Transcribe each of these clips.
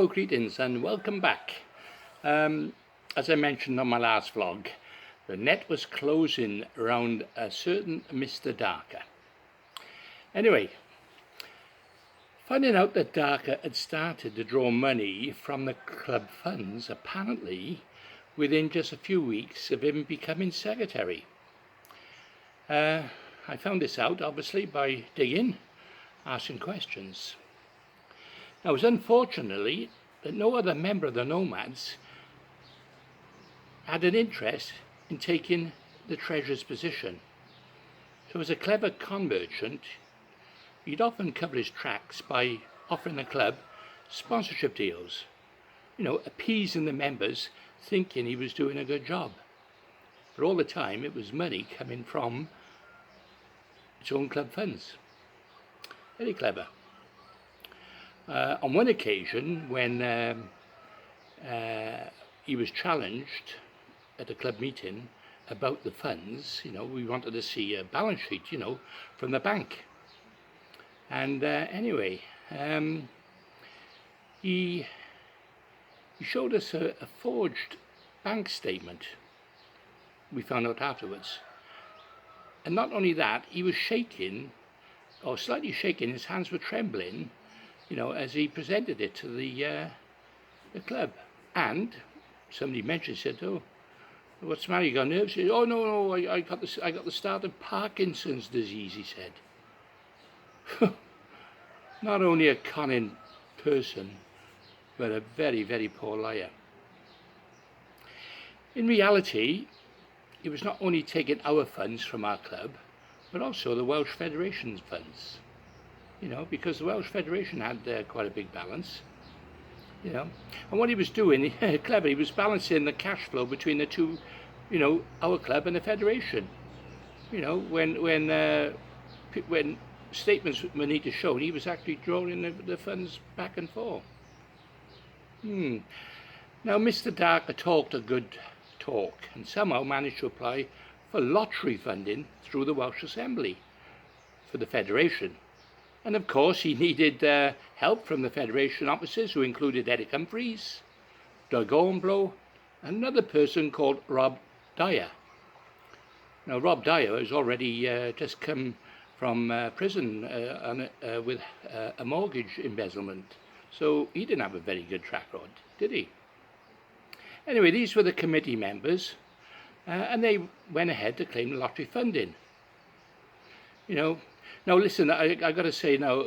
Hello, greetings and welcome back. As I mentioned on my last vlog, the net was closing around a certain Mr. Darker. Anyway, finding out that Darker had started to draw money from the club funds, apparently within just a few weeks of him becoming secretary. I found this out obviously by digging, asking questions. Now, it was unfortunately that no other member of the Nomads had an interest in taking the treasurer's position. So as a clever con merchant, he'd often cover his tracks by offering the club sponsorship deals, appeasing the members, thinking he was doing a good job. But all the time it was money coming from its own club funds. Very clever. On one occasion, when he was challenged at a club meeting about the funds, we wanted to see a balance sheet, from the bank. And anyway, he showed us a forged bank statement, we found out afterwards. And not only that, he was shaking, or slightly shaking, his hands were trembling, as he presented it to the club. And somebody mentioned, said, "Oh, what's the matter? You got nerves?" He said, "Oh no, I got the start of Parkinson's disease," he said. Not only a conning person, but a very, very poor liar. In reality, he was not only taking our funds from our club, but also the Welsh Federation's funds. Because the Welsh Federation had quite a big balance, and what he was doing, clever, he was balancing the cash flow between the two, our club and the Federation. When statements were needed to show, he was actually drawing the funds back and forth. Now, Mr. Darker talked a good talk and somehow managed to apply for lottery funding through the Welsh Assembly for the Federation. And of course he needed help from the Federation officers, who included Humphries, Doug Ornblow, and another person called Rob Dyer. Now, Rob Dyer has already just come from prison with a mortgage embezzlement, so he didn't have a very good track record, did he? Anyway, these were the committee members, and they went ahead to claim the lottery funding. Now listen, I got to say now,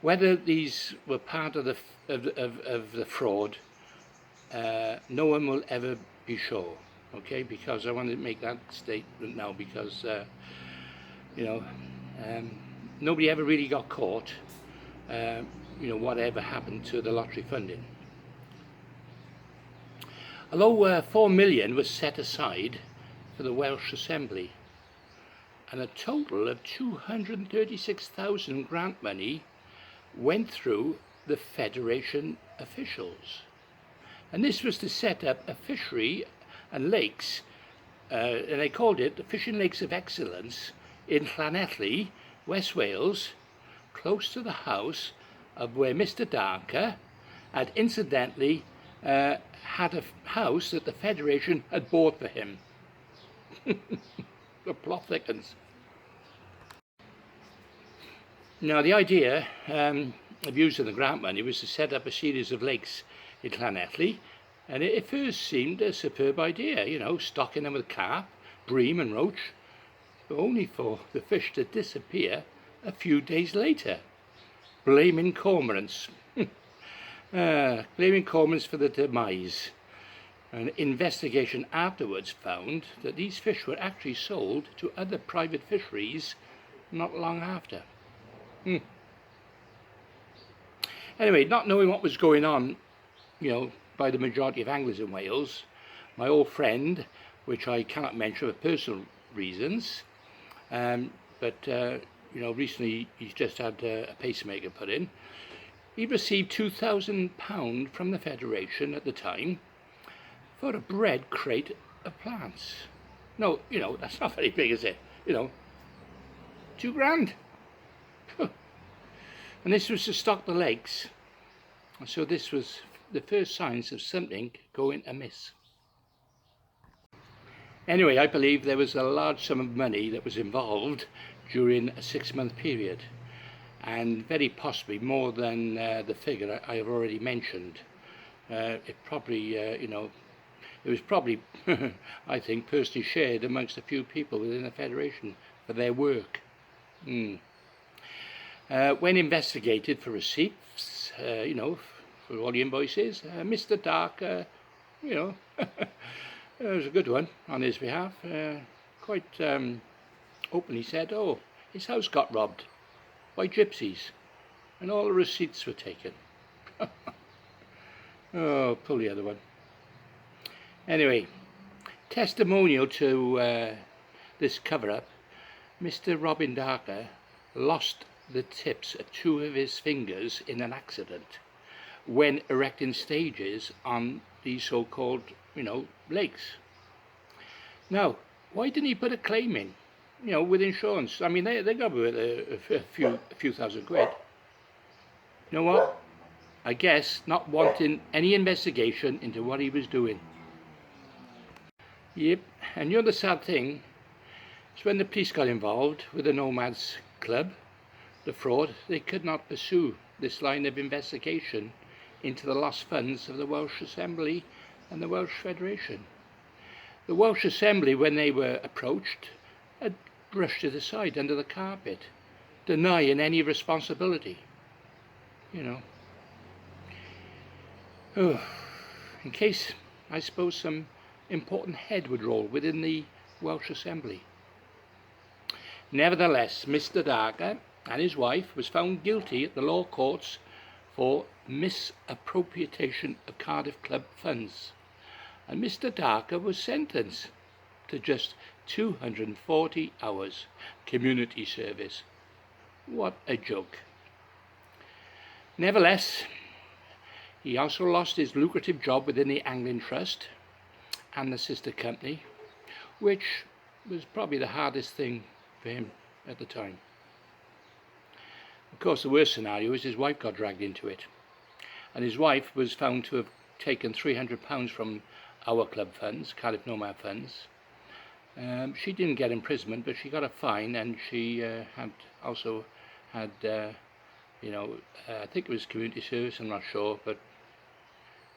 whether these were part of the fraud, no one will ever be sure. Okay, because I want to make that statement now, because nobody ever really got caught. Whatever happened to the lottery funding. Although 4 million was set aside for the Welsh Assembly, and a total of 236,000 grant money went through the Federation officials. And this was to set up a fishery and lakes, and they called it the Fishing Lakes of Excellence in Llanelli, West Wales, close to the house of where Mr. Darker had incidentally had a house that the Federation had bought for him. The plot thickens. Now, the idea of using the grant money was to set up a series of lakes in Llanelli, and it first seemed a superb idea, stocking them with carp, bream and roach, but only for the fish to disappear a few days later. Blaming cormorants. Blaming cormorants for the demise. An investigation afterwards found that these fish were actually sold to other private fisheries not long after. Anyway, not knowing what was going on, by the majority of anglers in Wales, my old friend, which I cannot mention for personal reasons, but recently he's just had a pacemaker put in. He received £2,000 from the Federation at the time for a bred crate of plants. No, that's not very big, is it? £2 grand. And this was to stock the lakes. So this was the first signs of something going amiss. Anyway, I believe there was a large sum of money that was involved during a 6-month period, and very possibly more than the figure I have already mentioned. It probably, it was probably, I think, personally shared amongst a few people within the Federation for their work. When investigated for receipts, for all the invoices, Mr. Dark, it was a good one on his behalf. Quite openly said, oh, his house got robbed by gypsies and all the receipts were taken. Oh, pull the other one. Anyway, testimonial to this cover-up, Mr. Robin Darker lost the tips of 2 of his fingers in an accident when erecting stages on these so-called, lakes. Now, why didn't he put a claim in, with insurance? I mean, they got with a few thousand quid. You know what? I guess not wanting any investigation into what he was doing. Yep, and the sad thing is when the police got involved with the Nomads Club, the fraud, they could not pursue this line of investigation into the lost funds of the Welsh Assembly and the Welsh Federation. The Welsh Assembly, when they were approached, had brushed it aside under the carpet, denying any responsibility. Oh, in case, I suppose, some important head would roll within the Welsh Assembly. Nevertheless, Mr. Darker and his wife was found guilty at the law courts for misappropriation of Cardiff Club funds, and Mr. Darker was sentenced to just 240 hours community service. What a joke. Nevertheless, he also lost his lucrative job within the Angling Trust and the sister company, which was probably the hardest thing for him at the time. Of course, the worst scenario is his wife got dragged into it, and his wife was found to have taken £300 from our club funds, Cardiff Nomad funds. She didn't get imprisonment, but she got a fine, and she had I think it was community service, I'm not sure, but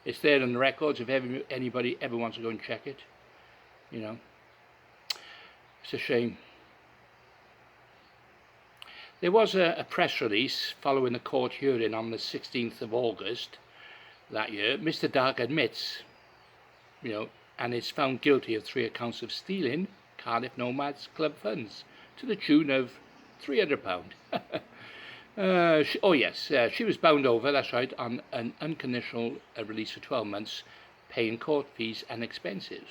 it's there on the records if anybody ever wants to go and check it. It's a shame. There was a press release following the court hearing on the 16th of August that year. Mr. Dark admits, and is found guilty of 3 accounts of stealing Cardiff Nomads club funds to the tune of £300. She was bound over, that's right, on an unconditional release for 12 months, paying court fees and expenses.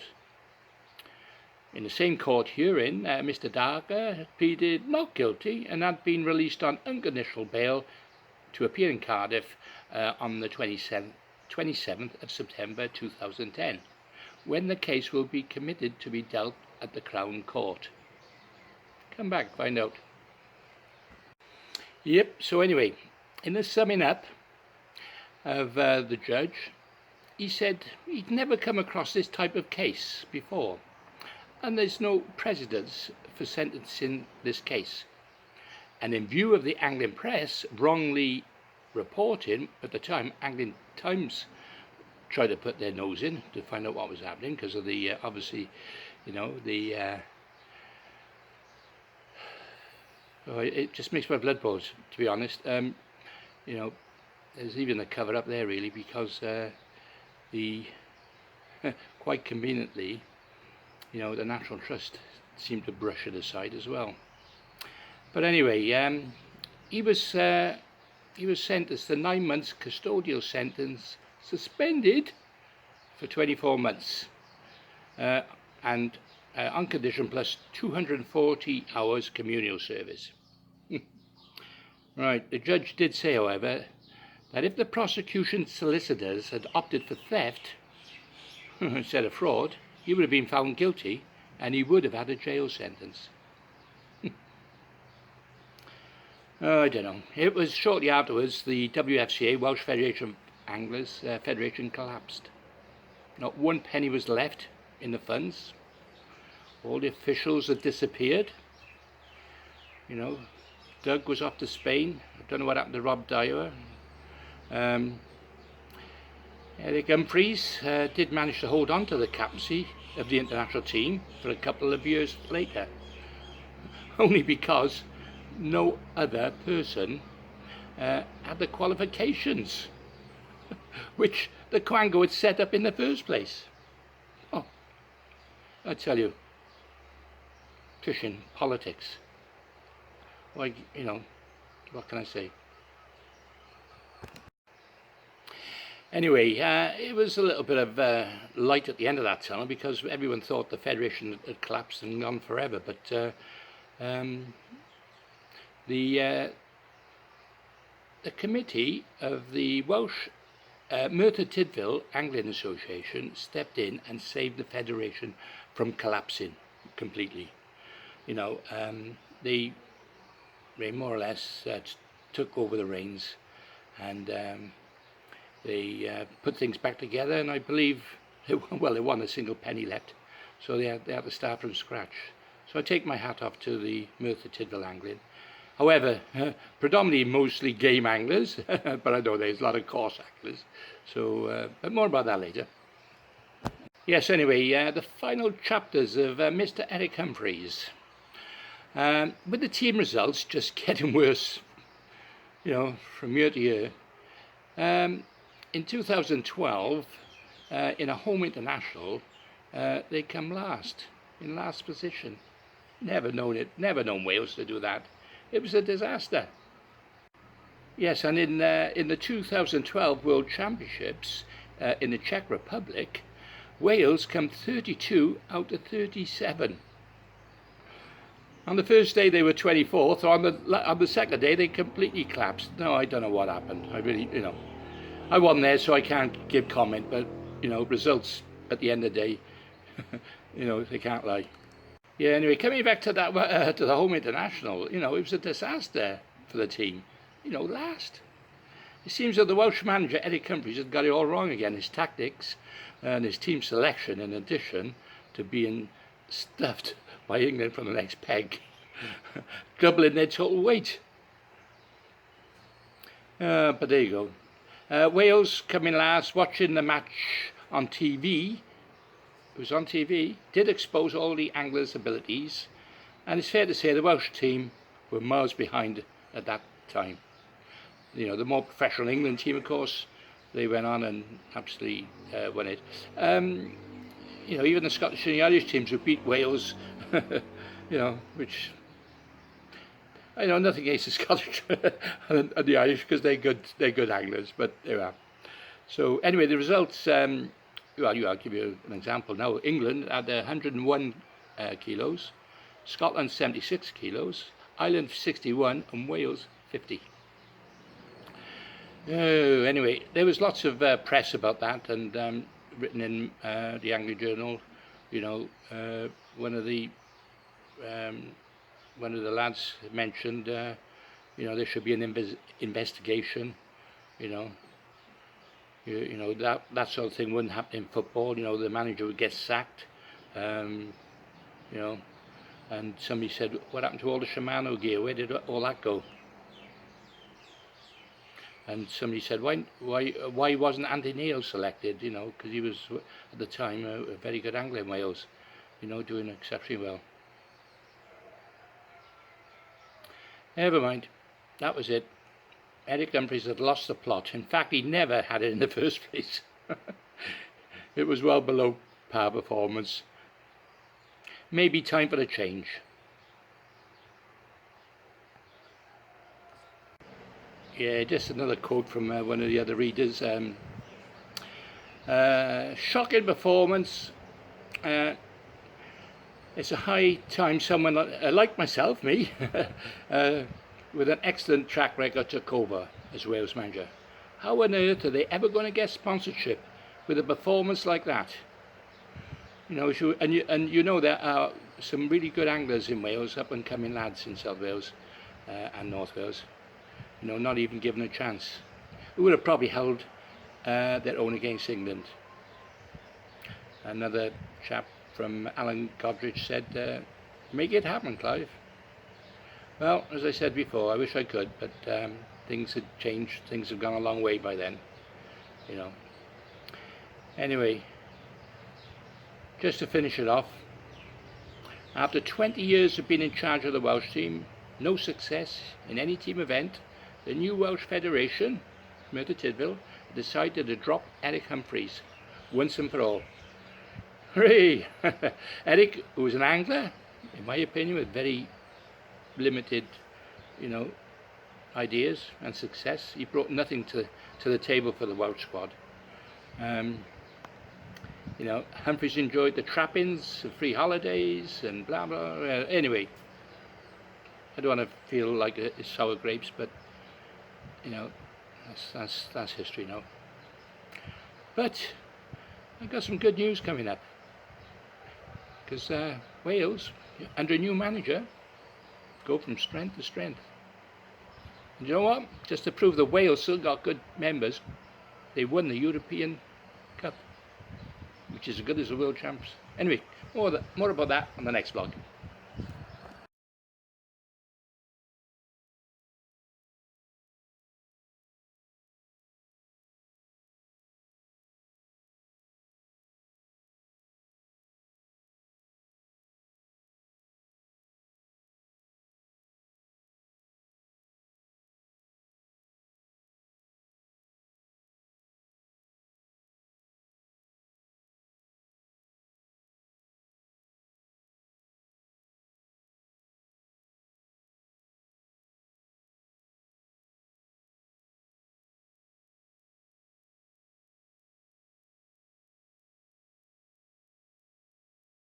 In the same court hearing, Mr. Darker pleaded not guilty and had been released on unconditional bail to appear in Cardiff on the 27th of September 2010, when the case will be committed to be dealt at the Crown Court. Come back, find out. Yep, so anyway, in the summing up of the judge, he said he'd never come across this type of case before, and there's no precedence for sentencing this case. And in view of the Angling press wrongly reporting, at the time, Angling Times tried to put their nose in to find out what was happening because of the, obviously, it just makes my blood boil, to be honest. There's even a cover up there, really, because quite conveniently, the National Trust seemed to brush it aside as well. But anyway, he was sentenced to 9 months custodial sentence, suspended for 24 months, and on condition plus 240 hours communal service. Right, the judge did say, however, that if the prosecution solicitors had opted for theft instead of fraud, he would have been found guilty and he would have had a jail sentence. I don't know. It was shortly afterwards the WFCA, Welsh Federation of Anglers Federation collapsed. Not one penny was left in the funds. All the officials had disappeared. You know, Doug was off to Spain. I don't know what happened to Rob Dyer. Humphries did manage to hold on to the captaincy of the international team for a couple of years later, only because no other person had the qualifications which the Quango had set up in the first place. Oh, I tell you, fishing politics. Like, you know, what can I say? Anyway, it was a little bit of light at the end of that tunnel because everyone thought the Federation had collapsed and gone forever. But the committee of the Welsh Merthyr Tydfil Angling Association stepped in and saved the Federation from collapsing completely. You know, they more or less took over the reins, and they put things back together, and I believe, well, they won a single penny left, so they had to start from scratch. So I take my hat off to the Merthyr Tydfil Angling. However, predominantly mostly game anglers, but I know there's a lot of coarse anglers, so, but more about that later. Yes, anyway, the final chapters of Mr. Eric Humphries. With the team results just getting worse, you know, from year to year. In 2012, in a home international, they come last, in last position. Never known Wales to do that. It was a disaster. Yes, and in the 2012 World Championships in the Czech Republic, Wales come 32 out of 37. On the first day they were 24th. On the second day they completely collapsed. No, I don't know what happened. I really, you know, I wasn't there, so I can't give comment. But you know, results at the end of the day, you know, they can't lie. Yeah. Anyway, coming back to that to the home international, you know, it was a disaster for the team. You know, last. It seems that the Welsh manager Eric Humphries had got it all wrong again. His tactics and his team selection, in addition to being stuffed by England from the next peg, doubling their total weight. But there you go. Wales coming last, watching the match on TV. It was on TV, did expose all the anglers' abilities, and it's fair to say the Welsh team were miles behind at that time. You know, the more professional England team, of course, they went on and absolutely won it. You know, even the Scottish and the Irish teams who beat Wales, you know, which, I know nothing against the Scottish and the Irish because they're good anglers, but there we are. So anyway, the results, well, I'll give you an example now. England had 101 kilos, Scotland 76 kilos, Ireland 61, and Wales 50. Anyway, there was lots of press about that, and written in the Angling Journal. You know, one of the lads mentioned, you know, there should be an investigation. You know, you know that sort of thing wouldn't happen in football. You know, the manager would get sacked. You know, and somebody said, "What happened to all the Shimano gear? Where did all that go?" And somebody said, why wasn't Andy Neil selected? You know, because he was at the time a very good angler in Wales. You know, doing exceptionally well. Never mind, that was it. Eric Humphries had lost the plot. In fact, he never had it in the first place. It was well below par performance. Maybe time for a change. Yeah, just another quote from one of the other readers. Shocking performance. It's a high time someone like myself, me, with an excellent track record took over as Wales manager. How on earth are they ever going to get sponsorship with a performance like that? You know, and you know there are some really good anglers in Wales, up and coming lads in South Wales and North Wales. You know, not even given a chance. Who would have probably held their own against England. Another chap from Alan Godrich said, make it happen, Clive. Well, as I said before, I wish I could, but things had changed, things have gone a long way by then, you know. Anyway, just to finish it off, after 20 years of being in charge of the Welsh team, no success in any team event, the new Welsh Federation, Merthyr Tydfil, decided to drop Eric Humphries once and for all. Hooray! Eric, who was an angler, in my opinion, with very limited, you know, ideas and success, he brought nothing to the table for the Welsh squad. You know, Humphries enjoyed the trappings of free holidays and blah blah. Anyway, I don't want to feel like it's sour grapes, but you know, that's history now. But I've got some good news coming up, because Wales, under a new manager, go from strength to strength. And you know what? Just to prove that Wales still got good members, they won the European Cup, which is as good as the World Champs. Anyway, more about that on the next vlog.